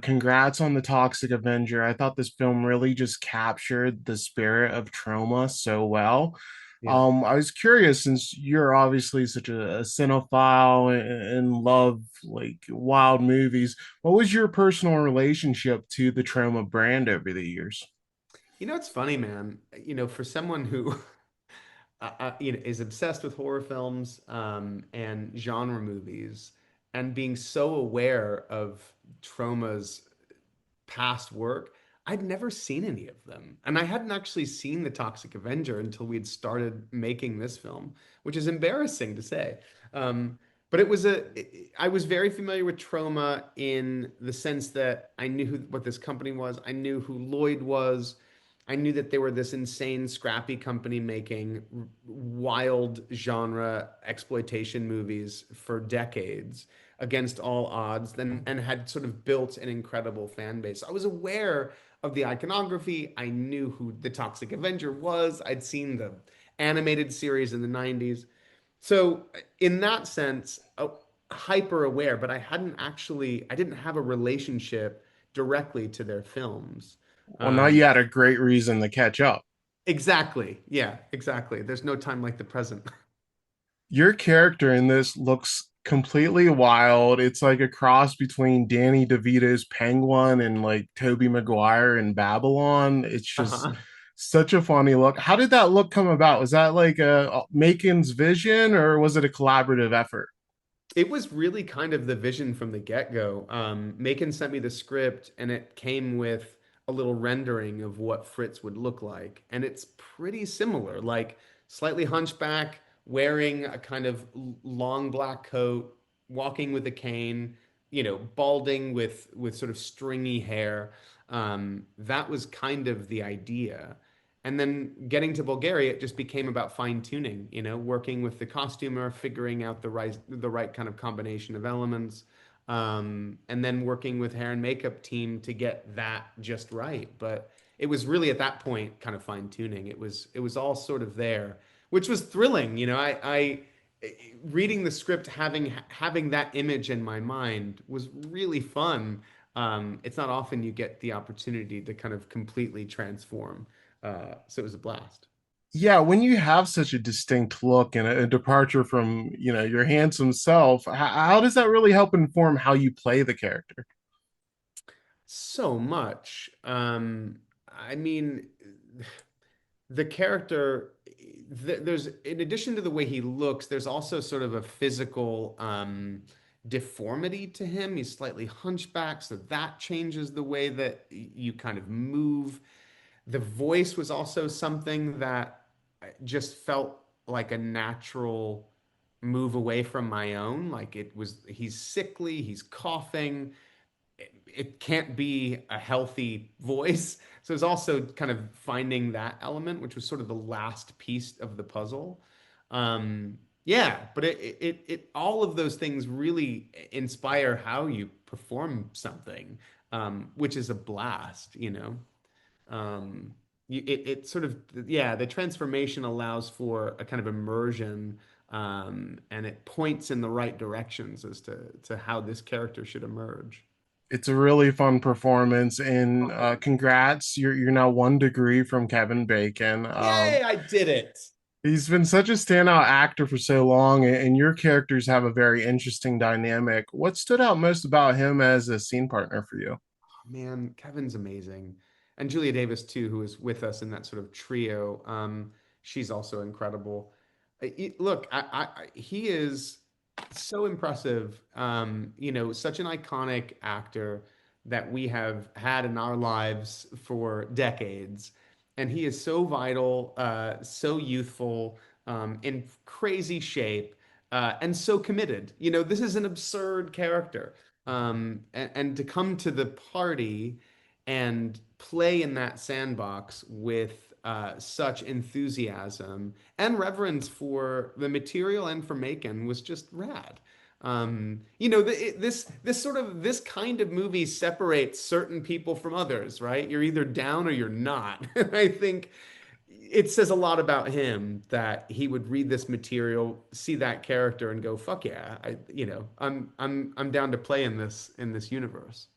congrats on the Toxic Avenger. I thought this film really just captured the spirit of trauma so well. Yeah. I was curious since you're obviously such a cinephile and love like wild movies. What was your personal relationship to the trauma brand over the years? It's funny, man. For someone who is obsessed with horror films and genre movies and being so aware of Trauma's past work, I'd nea seen any of them. And I hadn't actually seen The Toxic Avenger until we'd started making this film, which is embarrassing to say. But I was very familiar with Trauma in the sense that I knew what this company was. I knew who Lloyd was. I knew that they were this insane, scrappy company making wild genre exploitation movies for decades against all odds, and had sort of built an incredible fan base. I was aware of the iconography. I knew who the Toxic Avenger was. I'd seen the animated series in the 90s. So in that sense, hyper aware, but I didn't have a relationship directly to their films. Well, now Um, you had a great reason to catch up. exactly. Yeah, exactly. There's no time like the present. Your character in this looks completely wild. It's like a cross between Danny DeVito's Penguin and like Toby Maguire in Babylon. It's just Uh-huh. such a funny look. How did that look come about? Was that like a Macon's vision or was it a collaborative effort? It was really kind of the vision from the get-go. Macon sent me the script, and it came with a little rendering of what Fritz would look like. And it's pretty similar, like slightly hunchback, wearing a kind of long black coat, walking with a cane, balding with sort of stringy hair. That was kind of the idea. And then getting to Bulgaria, it just became about fine tuning, working with the costumer, figuring out the right kind of combination of elements, and then working with hair and makeup team to get that just right. But it was really at that point kind of fine tuning. It was all sort of there, which was thrilling. I reading the script, having that image in my mind was really fun. It's not often you get the opportunity to kind of completely transform. So it was a blast. Yeah, when you have such a distinct look and a departure from, your handsome self, how does that really help inform how you play the character? So much. I mean, the character, there's, in addition to the way he looks, there's also sort of a physical deformity to him. He's slightly hunchback, so that changes the way that you kind of move. The voice was also something that just felt like a natural move away from my own. Like he's sickly, he's coughing. It can't be a healthy voice. So it's also kind of finding that element, which was sort of the last piece of the puzzle. Yeah, but all of those things really inspire how you perform something, which is a blast. um it sort of, yeah, the transformation allows for a kind of immersion, and it points in the right directions as to how this character should emerge. It's a really fun performance, and congrats! You're now 1 degree from Kevin Bacon. Yay, I did it. He's been such a standout actor for so long, and your characters have a very interesting dynamic. What stood out most about him as a scene partner for you? Man, Kevin's amazing. And Julia Davis too, who is with us in that sort of trio. She's also incredible. Look, he is so impressive. Such an iconic actor that we have had in our lives for decades. And he is so vital, so youthful, in crazy shape, and so committed. This is an absurd character. And to come to the party and play in that sandbox with such enthusiasm and reverence for the material and for Macon was just rad. This kind of movie separates certain people from others, right? You're either down or you're not. And I think it says a lot about him that he would read this material, see that character, and go, "Fuck yeah, I'm down to play in this universe."